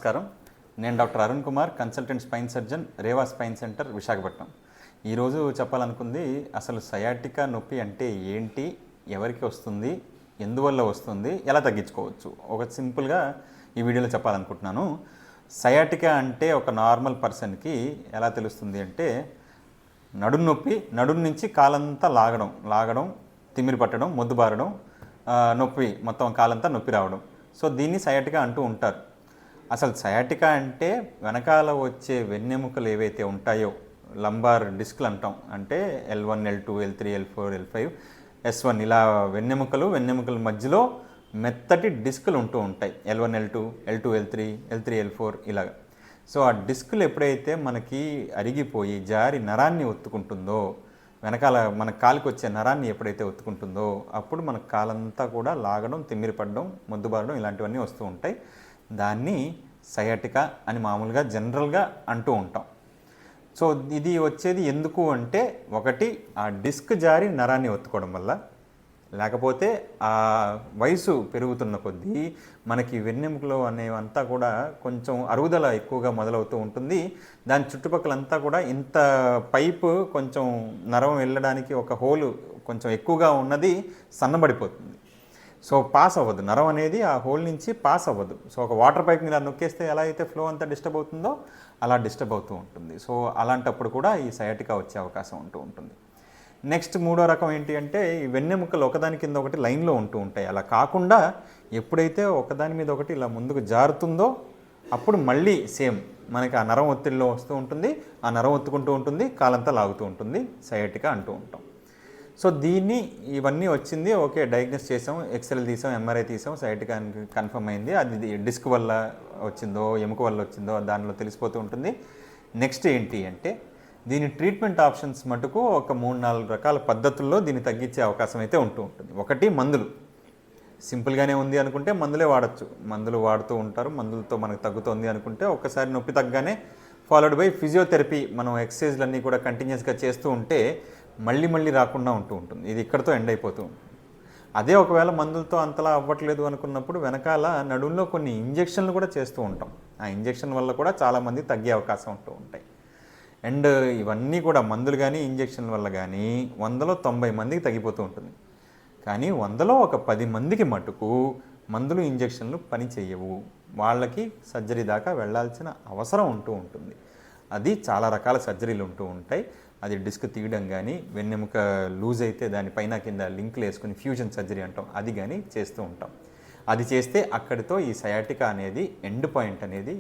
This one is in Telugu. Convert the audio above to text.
నమస్కారం. నేను doctor Arun Kumar, consultant spine surgeon, Reva spine centre, Visakhapatnam. ఈరోజు చెప్పాలనుకుంది అసలు సయాటికా నొప్పి అంటే ఏంటి, ఎవరికి వస్తుంది, ఎందువల్ల వస్తుంది, ఎలా తగ్గించుకోవచ్చు, ఒక సింపుల్గా ఈ వీడియోలో చెప్పాలనుకుంటున్నాను. సయాటికా అంటే ఒక నార్మల్ పర్సన్కి ఎలా తెలుస్తుంది అంటే నడుం నొప్పి, నడుం నుంచి కాలంతా లాగడం, తిమ్మిరి పట్టడం, మొద్దుబారడం, నొప్పి మొత్తం కాలంతా నొప్పి రావడం. సో దీన్ని సయాటికా అంటూ ఉంటారు. అసలు సయాటికా అంటే వెనకాల వచ్చే వెన్నెముకలు ఏవైతే ఉంటాయో, లంబార్ డిస్క్లు అంటాం, అంటే L1, L2, L3, L4, L5, S1 ఇలా వెన్నెముకల మధ్యలో మెత్తటి డిస్కులు ఉంటూ ఉంటాయి. L1, L2, L2, L3, L4 ఇలాగ. సో ఆ డిస్కులు ఎప్పుడైతే మనకి అరిగిపోయి జారి నరాన్ని ఒత్తుకుంటుందో, వెనకాల మన కాలికి వచ్చే నరాన్ని ఎప్పుడైతే ఒత్తుకుంటుందో అప్పుడు మన కాలంతా కూడా లాగడం, తిమ్మిరి పడడం, మొద్దుబారడం ఇలాంటివన్నీ వస్తూ ఉంటాయి. దాన్ని సయాటికా అని మామూలుగా జనరల్గా అంటూ ఉంటాం. సో ఇది వచ్చేది ఎందుకు అంటే, ఒకటి ఆ డిస్క్ జారి నరాన్ని ఒత్తుకోవడం వల్ల, లేకపోతే ఆ వయసు పెరుగుతున్న కొద్దీ మనకి వెన్నెముకలు అనేవంతా కూడా కొంచెం అరుగుదల ఎక్కువగా మొదలవుతూ ఉంటుంది. దాని చుట్టుపక్కలంతా కూడా ఇంత పైపు కొంచెం నరం వెళ్ళడానికి ఒక హోలు కొంచెం ఎక్కువగా ఉన్నది సన్నబడిపోతుంది. సో పాస్ అవ్వదు, నరం అనేది ఆ హోల్ నుంచి పాస్ అవ్వదు. సో ఒక వాటర్ పైప్ని ఇలా నొక్కేస్తే ఎలా అయితే ఫ్లో అంతా డిస్టర్బ్ అవుతుందో అలా డిస్టర్బ్ అవుతూ ఉంటుంది. సో అలాంటప్పుడు కూడా ఈ సయాటికా వచ్చే అవకాశం ఉంటూ ఉంటుంది. నెక్స్ట్ మూడో రకం ఏంటి అంటే, ఈ వెన్నెముకలు ఒకదాని కింద ఒకటి లైన్లో ఉంటూ ఉంటాయి. అలా కాకుండా ఎప్పుడైతే ఒకదాని మీద ఒకటి ఇలా ముందుకు జారుతుందో అప్పుడు మళ్ళీ సేమ్ మనకి ఆ నరం ఒత్తిడిలో వస్తూ ఉంటుంది, ఆ నరం ఒత్తుకుంటూ ఉంటుంది, కాలంతా లాగుతూ ఉంటుంది, సయాటికా అంటూ ఉంటాం. సో ఇవన్నీ వచ్చింది, ఓకే, డయాగ్నోస్ చేసాం, ఎక్స్రే తీసాం, ఎంఆర్ఐ తీసాం, సయాటికా కన్ఫర్మ్ అయింది. అది డిస్క్ వల్ల వచ్చిందో, ఎముక వల్ల వచ్చిందో దానిలో తెలిసిపోతూ ఉంటుంది. నెక్స్ట్ ఏంటి అంటే, దీని ట్రీట్మెంట్ ఆప్షన్స్ మటుకు ఒక 3-4 రకాల పద్ధతుల్లో దీన్ని తగ్గించే అవకాశం అయితే ఉంటూ ఉంటుంది. ఒకటి మందులు. సింపుల్గానే ఉంది అనుకుంటే మందులే వాడచ్చు, మందులు వాడుతూ ఉంటారు. మందులతో మనకు తగ్గుతుంది అనుకుంటే ఒక్కసారి నొప్పి తగ్గగానే ఫాలోడ్ బై ఫిజియోథెరపీ, మనం ఎక్సర్సైజ్లన్నీ కూడా కంటిన్యూస్గా చేస్తూ ఉంటే మళ్ళీ రాకుండా ఉంటూ ఉంటుంది. ఇది ఇక్కడితో ఎండ్ అయిపోతూ ఉంటుంది. అదే ఒకవేళ మందులతో అంతలా అవ్వట్లేదు అనుకున్నప్పుడు వెనకాల నడుంలో కొన్ని ఇంజెక్షన్లు కూడా చేస్తూ ఉంటాం. ఆ ఇంజెక్షన్ వల్ల కూడా చాలామంది తగ్గే అవకాశం ఉంటూ ఉంటాయి. అండ్ ఇవన్నీ కూడా మందులు కానీ ఇంజెక్షన్ల వల్ల కానీ 100లో 90 మందికి తగ్గిపోతూ ఉంటుంది. కానీ 100లో ఒక 10 మందికి మటుకు మందులు ఇంజెక్షన్లు పని చేయవు. వాళ్ళకి సర్జరీ దాకా వెళ్ళాల్సిన అవసరం ఉంటూ ఉంటుంది. అది చాలా రకాల సర్జరీలు ఉంటూ ఉంటాయి. అది డిస్క్ తీయడం కానీ, వెన్నెముక లూజ్ అయితే దానిపైన కింద లింక్లు వేసుకుని ఫ్యూజన్ సర్జరీ అంటాం, అది కానీ చేస్తూ ఉంటాం. అది చేస్తే అక్కడితో ఈ సయాటికా అనేది ఎండ్ పాయింట్ అనేది